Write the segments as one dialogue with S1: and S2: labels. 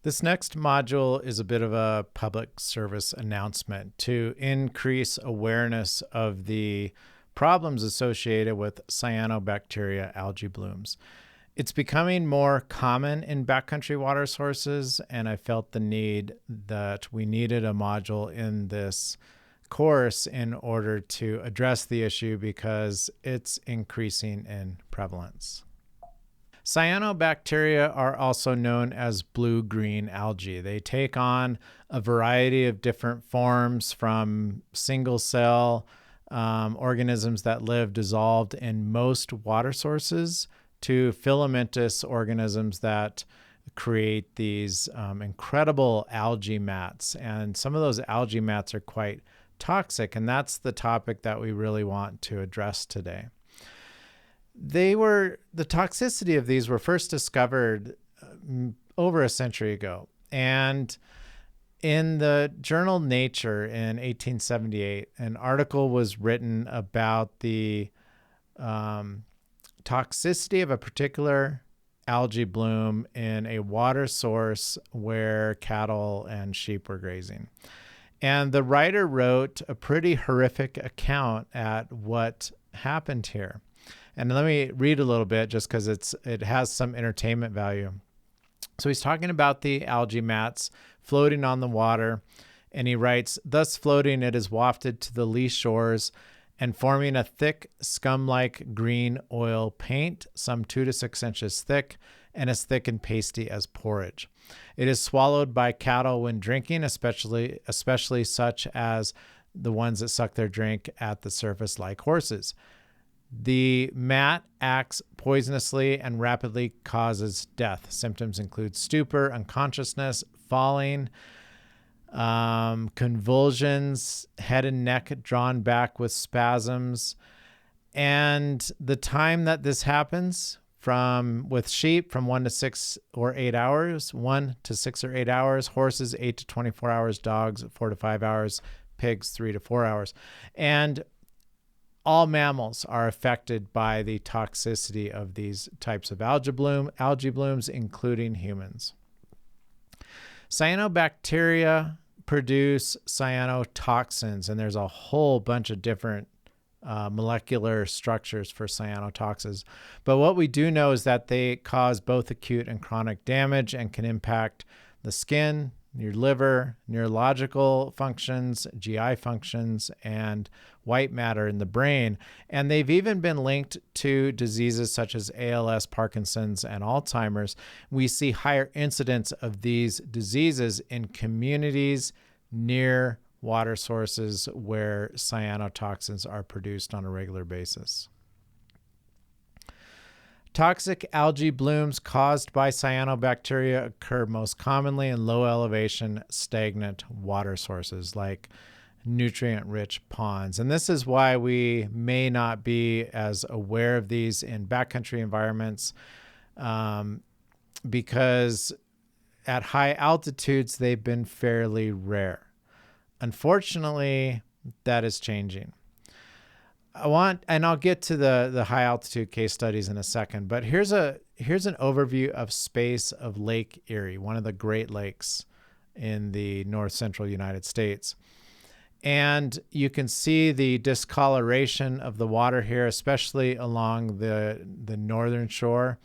S1: This next module is a bit of a public service announcement to increase awareness of the problems associated with cyanobacteria algae blooms. It's becoming more common in backcountry water sources, and I felt the need that we needed a module in this course in order to address the issue because it's increasing in prevalence. Cyanobacteria are also known as blue-green algae. They take on a variety of different forms, from single-cell organisms that live dissolved in most water sources to filamentous organisms that create these incredible algae mats. And some of those algae mats are quite toxic, and that's the topic that we really want to address today. The toxicity of these were first discovered over a century ago. And in the journal Nature in 1878, an article was written about the toxicity of a particular algae bloom in a water source where cattle and sheep were grazing. And the writer wrote a pretty horrific account at what happened here. And let me read a little bit just because it has some entertainment value. So he's talking about the algae mats floating on the water, and he writes, "Thus floating, it is wafted to the lee shores and forming a thick scum-like green oil paint, some 2 to 6 inches thick, and as thick and pasty as porridge. It is swallowed by cattle when drinking, especially such as the ones that suck their drink at the surface like horses. The mat acts poisonously and rapidly causes death. Symptoms include stupor, unconsciousness, falling, convulsions, head and neck drawn back with spasms. And the time that this happens, with sheep, from 1 to 6 or 8 hours, 1 to 6 or 8 hours, horses, 8 to 24 hours, dogs, 4 to 5 hours, pigs, 3 to 4 hours. And all mammals are affected by the toxicity of these types of algae blooms, including humans. Cyanobacteria produce cyanotoxins, and there's a whole bunch of different molecular structures for cyanotoxins. But what we do know is that they cause both acute and chronic damage and can impact the skin, your liver, neurological functions, GI functions, and white matter in the brain. And they've even been linked to diseases such as ALS, Parkinson's, and Alzheimer's. We see higher incidence of these diseases in communities near water sources where cyanotoxins are produced on a regular basis. Toxic algae blooms caused by cyanobacteria occur most commonly in low elevation, stagnant water sources like nutrient-rich ponds. And this is why we may not be as aware of these in backcountry environments, because at high altitudes, they've been fairly rare. Unfortunately, that is changing. I'll get to the high altitude case studies in a second, but here's an overview of space of Lake Erie, one of the Great Lakes in the north central United States. And you can see the discoloration of the water here, especially along the northern shore.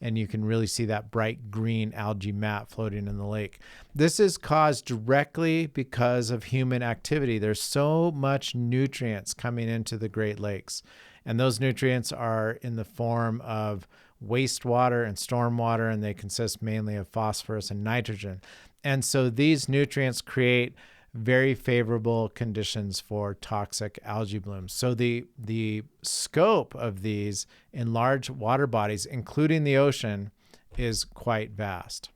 S1: And you can really see that bright green algae mat floating in the lake. This is caused directly because of human activity. There's so much nutrients coming into the Great Lakes, and those nutrients are in the form of wastewater and stormwater, and they consist mainly of phosphorus and nitrogen. And so these nutrients create very favorable conditions for toxic algae blooms. So the scope of these in large water bodies, including the ocean, is quite vast.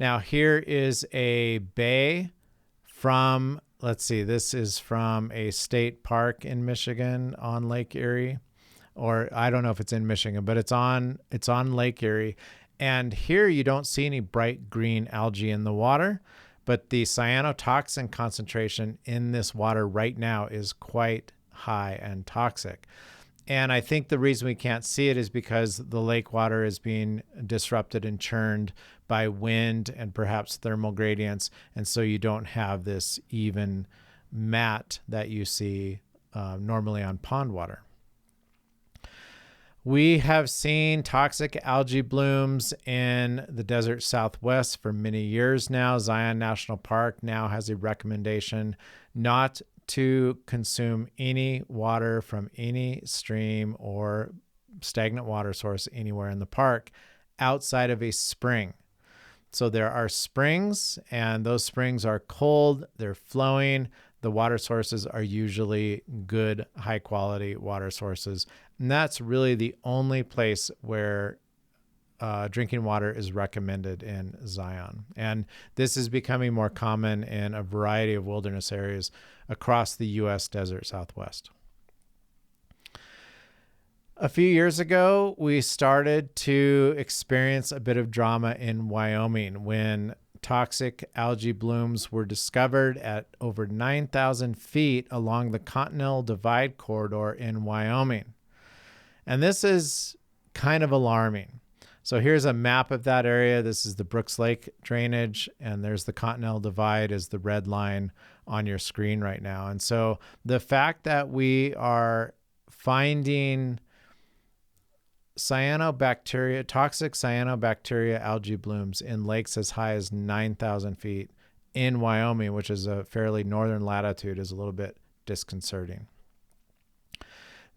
S1: Now, here is a bay from, this is from a state park in Michigan on Lake Erie, or I don't know if it's in Michigan, but it's on Lake Erie. And here you don't see any bright green algae in the water, but the cyanotoxin concentration in this water right now is quite high and toxic. And I think the reason we can't see it is because the lake water is being disrupted and churned by wind and perhaps thermal gradients. And so you don't have this even mat that you see normally on pond water. We have seen toxic algae blooms in the desert Southwest for many years now. Zion National Park now has a recommendation not to consume any water from any stream or stagnant water source anywhere in the park outside of a spring. So there are springs, and those springs are cold, they're flowing. The water sources are usually good, high quality water sources. And that's really the only place where drinking water is recommended in Zion. And this is becoming more common in a variety of wilderness areas across the U.S. desert Southwest. A few years ago, we started to experience a bit of drama in Wyoming when toxic algae blooms were discovered at over 9,000 feet along the Continental Divide corridor in Wyoming. And this is kind of alarming. So here's a map of that area. This is the Brooks Lake drainage, and there's the Continental Divide as the red line on your screen right now. And so the fact that we are finding cyanobacteria, toxic cyanobacteria algae blooms in lakes as high as 9,000 feet in Wyoming, which is a fairly northern latitude, is a little bit disconcerting.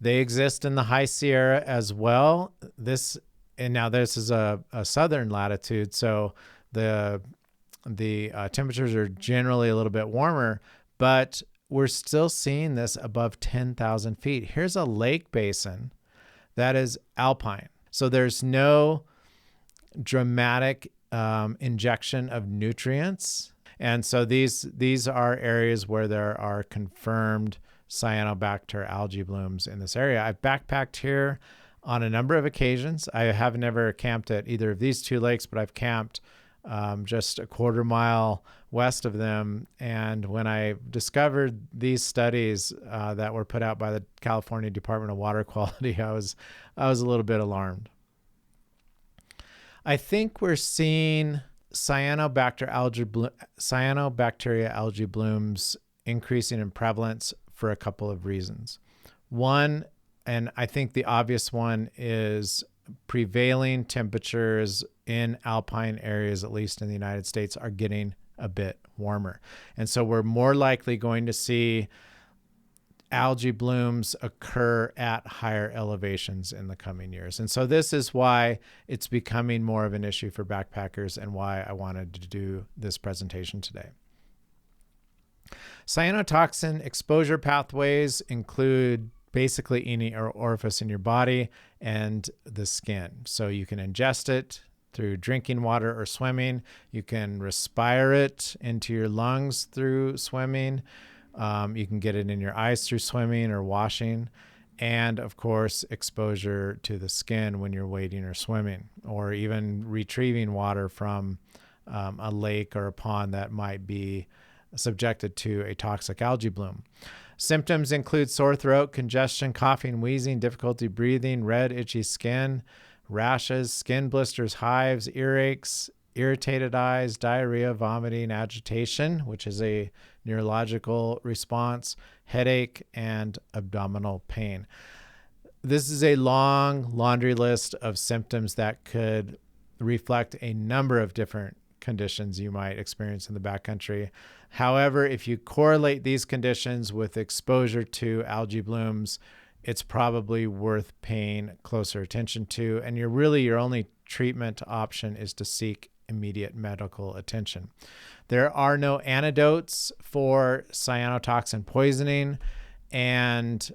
S1: They exist in the High Sierra as well. This is a southern latitude, so the temperatures are generally a little bit warmer, but we're still seeing this above 10,000 feet. Here's a lake basin that is alpine. So there's no dramatic injection of nutrients. And so these are areas where there are confirmed cyanobacter algae blooms in this area. I've backpacked here on a number of occasions. I have never camped at either of these two lakes, but I've camped just a quarter mile west of them. And when I discovered these studies that were put out by the California Department of Water Quality, I was a little bit alarmed. I think we're seeing cyanobacteria algae blooms increasing in prevalence for a couple of reasons. One, and I think the obvious one, is prevailing temperatures in alpine areas, at least in the United States, are getting a bit warmer. And so we're more likely going to see algae blooms occur at higher elevations in the coming years. And so this is why it's becoming more of an issue for backpackers and why I wanted to do this presentation today. Cyanotoxin exposure pathways include basically any orifice in your body and the skin. So you can ingest it through drinking water or swimming. You can respire it into your lungs through swimming. You can get it in your eyes through swimming or washing. And of course, exposure to the skin when you're wading or swimming, or even retrieving water from a lake or a pond that might be subjected to a toxic algae bloom. Symptoms include sore throat, congestion, coughing, wheezing, difficulty breathing, red, itchy skin, rashes, skin blisters, hives, earaches, irritated eyes, diarrhea, vomiting, agitation, which is a neurological response, headache, and abdominal pain. This is a long laundry list of symptoms that could reflect a number of different conditions you might experience in the backcountry. However, if you correlate these conditions with exposure to algae blooms, it's probably worth paying closer attention to. And your only treatment option is to seek immediate medical attention. There are no antidotes for cyanotoxin poisoning, and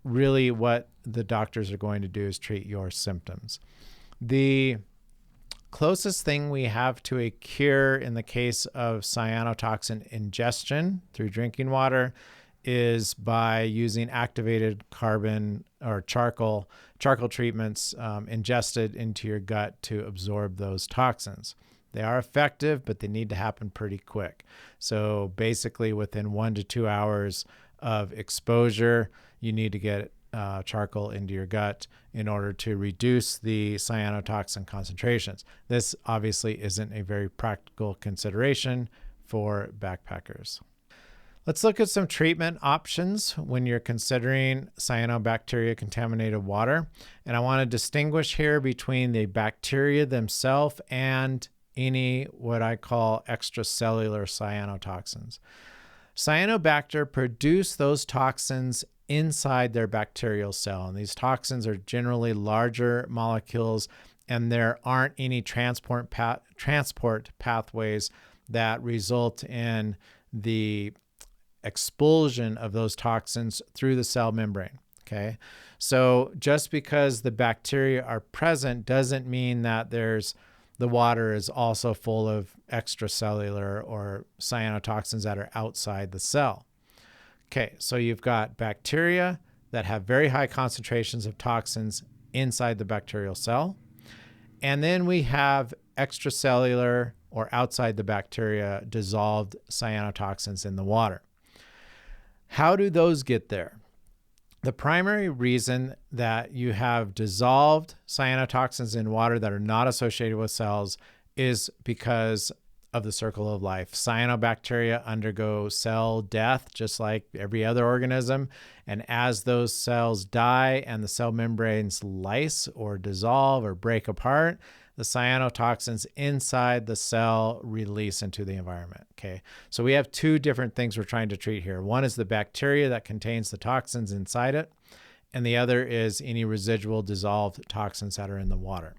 S1: really what the doctors are going to do is treat your symptoms. The closest thing we have to a cure in the case of cyanotoxin ingestion through drinking water is by using activated carbon or charcoal treatments ingested into your gut to absorb those toxins. They are effective, but they need to happen pretty quick. So basically within 1 to 2 hours of exposure, you need to get charcoal into your gut in order to reduce the cyanotoxin concentrations. This obviously isn't a very practical consideration for backpackers. Let's look at some treatment options when you're considering cyanobacteria contaminated water. And I want to distinguish here between the bacteria themselves and any what I call extracellular cyanotoxins. Cyanobacteria produce those toxins inside their bacterial cell. And these toxins are generally larger molecules, and there aren't any transport pathways that result in the expulsion of those toxins through the cell membrane. Okay. So just because the bacteria are present doesn't mean that the water is also full of extracellular or cyanotoxins that are outside the cell. Okay. So you've got bacteria that have very high concentrations of toxins inside the bacterial cell. And then we have extracellular or outside the bacteria dissolved cyanotoxins in the water. How do those get there? The primary reason that you have dissolved cyanotoxins in water that are not associated with cells is because of the circle of life. Cyanobacteria undergo cell death just like every other organism. And as those cells die and the cell membranes lyse or dissolve or break apart, the cyanotoxins inside the cell release into the environment. Okay, so we have two different things we're trying to treat here. One is the bacteria that contains the toxins inside it, and the other is any residual dissolved toxins that are in the water.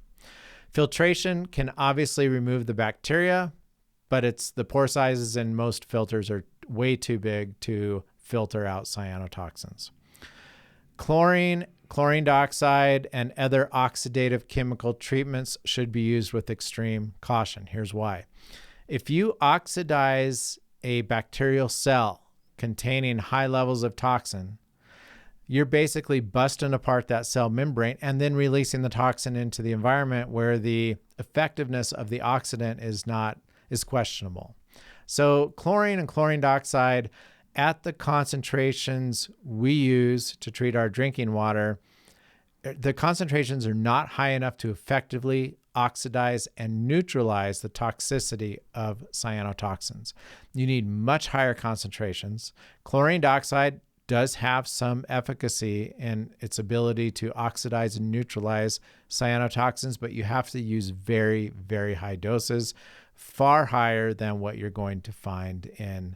S1: Filtration can obviously remove the bacteria, but the pore sizes in most filters are way too big to filter out cyanotoxins. Chlorine dioxide, and other oxidative chemical treatments should be used with extreme caution. Here's why. If you oxidize a bacterial cell containing high levels of toxin, you're basically busting apart that cell membrane and then releasing the toxin into the environment where the effectiveness of the oxidant is questionable. So chlorine and chlorine dioxide at the concentrations we use to treat our drinking water, the concentrations are not high enough to effectively oxidize and neutralize the toxicity of cyanotoxins. You need much higher concentrations. Chlorine dioxide does have some efficacy in its ability to oxidize and neutralize cyanotoxins, but you have to use very, very high doses, far higher than what you're going to find in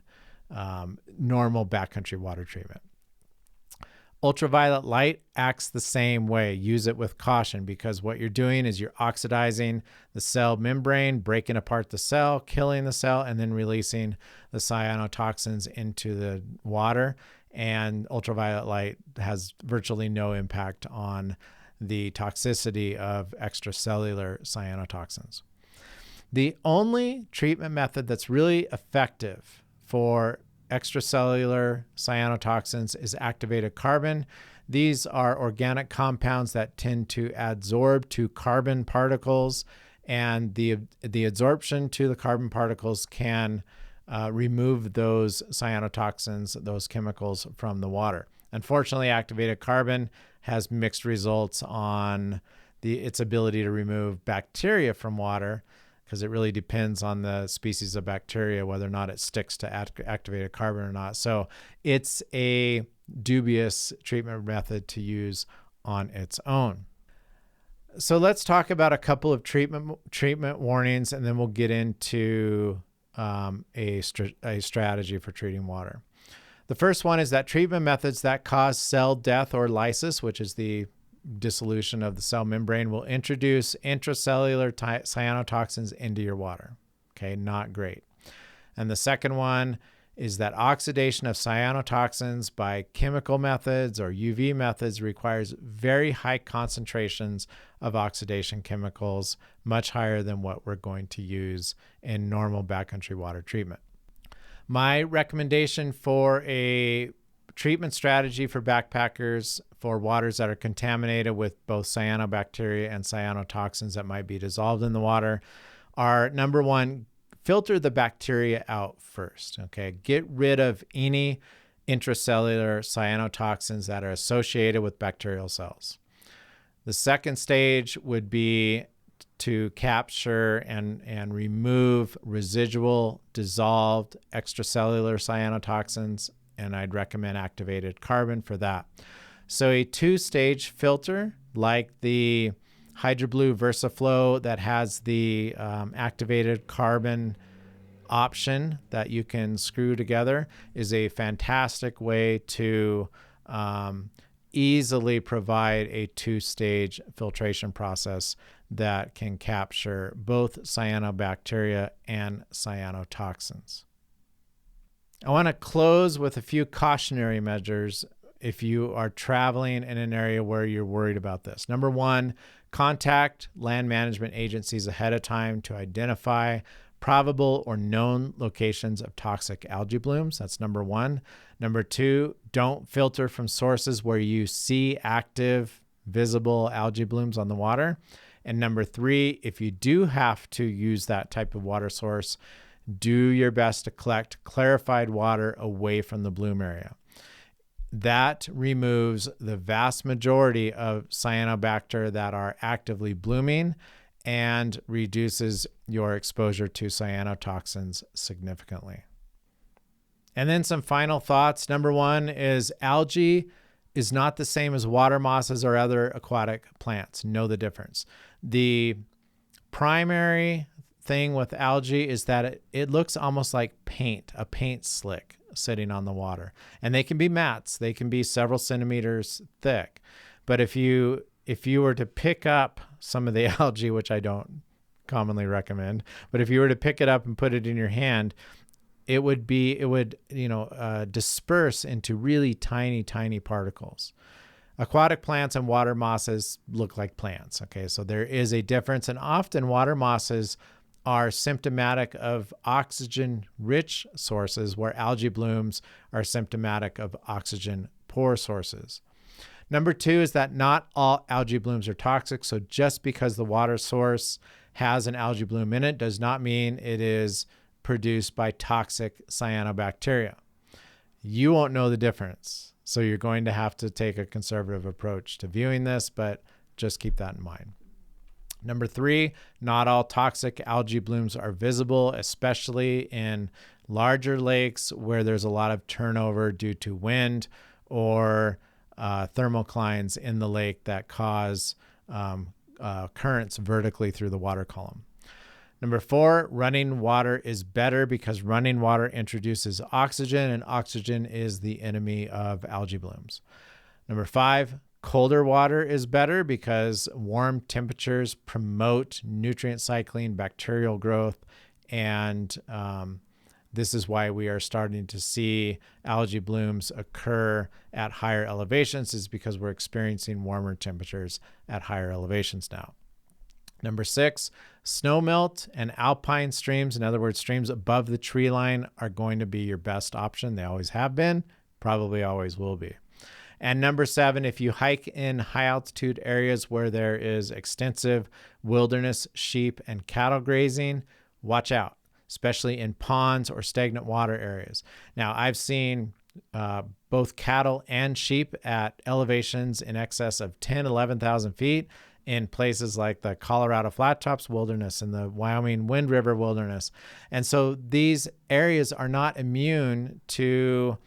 S1: normal backcountry water treatment. Ultraviolet light acts the same way. Use it with caution, because what you're doing is you're oxidizing the cell membrane, breaking apart the cell, killing the cell, and then releasing the cyanotoxins into the water. And ultraviolet light has virtually no impact on the toxicity of extracellular cyanotoxins. The only treatment method that's really effective for extracellular cyanotoxins is activated carbon. These are organic compounds that tend to adsorb to carbon particles, and the adsorption to the carbon particles can remove those cyanotoxins, those chemicals, from the water. Unfortunately, activated carbon has mixed results on its ability to remove bacteria from water, because it really depends on the species of bacteria whether or not it sticks to activated carbon or not. So it's a dubious treatment method to use on its own. So let's talk about a couple of treatment warnings, and then we'll get into a strategy for treating water. The first one is that treatment methods that cause cell death or lysis, which is the dissolution of the cell membrane, will introduce intracellular cyanotoxins into your water. Okay, not great. And the second one is that oxidation of cyanotoxins by chemical methods or UV methods requires very high concentrations of oxidation chemicals, much higher than what we're going to use in normal backcountry water treatment. My recommendation for a treatment strategy for backpackers for waters that are contaminated with both cyanobacteria and cyanotoxins that might be dissolved in the water are, number one, filter the bacteria out first. Okay, get rid of any intracellular cyanotoxins that are associated with bacterial cells. The second stage would be to capture and remove residual dissolved extracellular cyanotoxins, and I'd recommend activated carbon for that. So a two-stage filter like the HydroBlue VersaFlow that has the activated carbon option that you can screw together is a fantastic way to easily provide a two-stage filtration process that can capture both cyanobacteria and cyanotoxins. I want to close with a few cautionary measures if you are traveling in an area where you're worried about this. Number one, contact land management agencies ahead of time to identify probable or known locations of toxic algae blooms. That's number one. Number two, don't filter from sources where you see active, visible algae blooms on the water. And number three, if you do have to use that type of water source, do your best to collect clarified water away from the bloom area. That removes the vast majority of cyanobacteria that are actively blooming and reduces your exposure to cyanotoxins significantly. And then some final thoughts. Number one is algae is not the same as water mosses or other aquatic plants. Know the difference. The primary thing with algae is that it looks almost like paint, a paint slick sitting on the water. And they can be mats. They can be several centimeters thick. But if you were to pick up some of the algae, which I don't commonly recommend, but if you were to pick it up and put it in your hand, it would disperse into really tiny, tiny particles. Aquatic plants and water mosses look like plants. Okay, so there is a difference, and often water mosses are symptomatic of oxygen-rich sources, where algae blooms are symptomatic of oxygen-poor sources. Number two is that not all algae blooms are toxic. So just because the water source has an algae bloom in it does not mean it is produced by toxic cyanobacteria. You won't know the difference. So you're going to have to take a conservative approach to viewing this, but just keep that in mind. Number three, not all toxic algae blooms are visible, especially in larger lakes where there's a lot of turnover due to wind or thermoclines in the lake that cause currents vertically through the water column. Number four, running water is better because running water introduces oxygen, and oxygen is the enemy of algae blooms. Number five, colder water is better because warm temperatures promote nutrient cycling, bacterial growth, and this is why we are starting to see algae blooms occur at higher elevations, is because we're experiencing warmer temperatures at higher elevations now. Number six, snowmelt and alpine streams, in other words, streams above the tree line, are going to be your best option. They always have been, probably always will be. And number seven, if you hike in high altitude areas where there is extensive wilderness, sheep, and cattle grazing, watch out, especially in ponds or stagnant water areas. Now, I've seen both cattle and sheep at elevations in excess of 10, 11,000 feet in places like the Colorado Flat Tops Wilderness and the Wyoming Wind River Wilderness. And so these areas are not immune to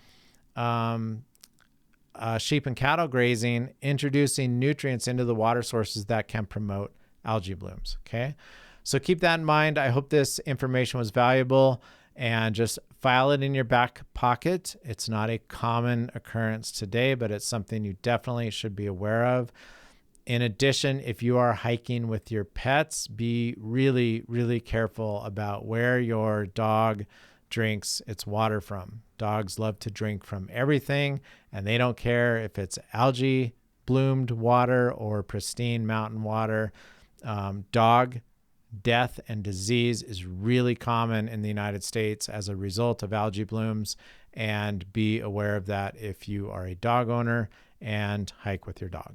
S1: sheep and cattle grazing, introducing nutrients into the water sources that can promote algae blooms. Okay, so keep that in mind. I hope this information was valuable, and just file it in your back pocket. It's not a common occurrence today, but it's something you definitely should be aware of. In addition, if you are hiking with your pets, be really, really careful about where your dog drinks its water from. Dogs love to drink from everything, and they don't care if it's algae bloomed water or pristine mountain water. Dog death and disease is really common in the United States as a result of algae blooms, and be aware of that if you are a dog owner and hike with your dog.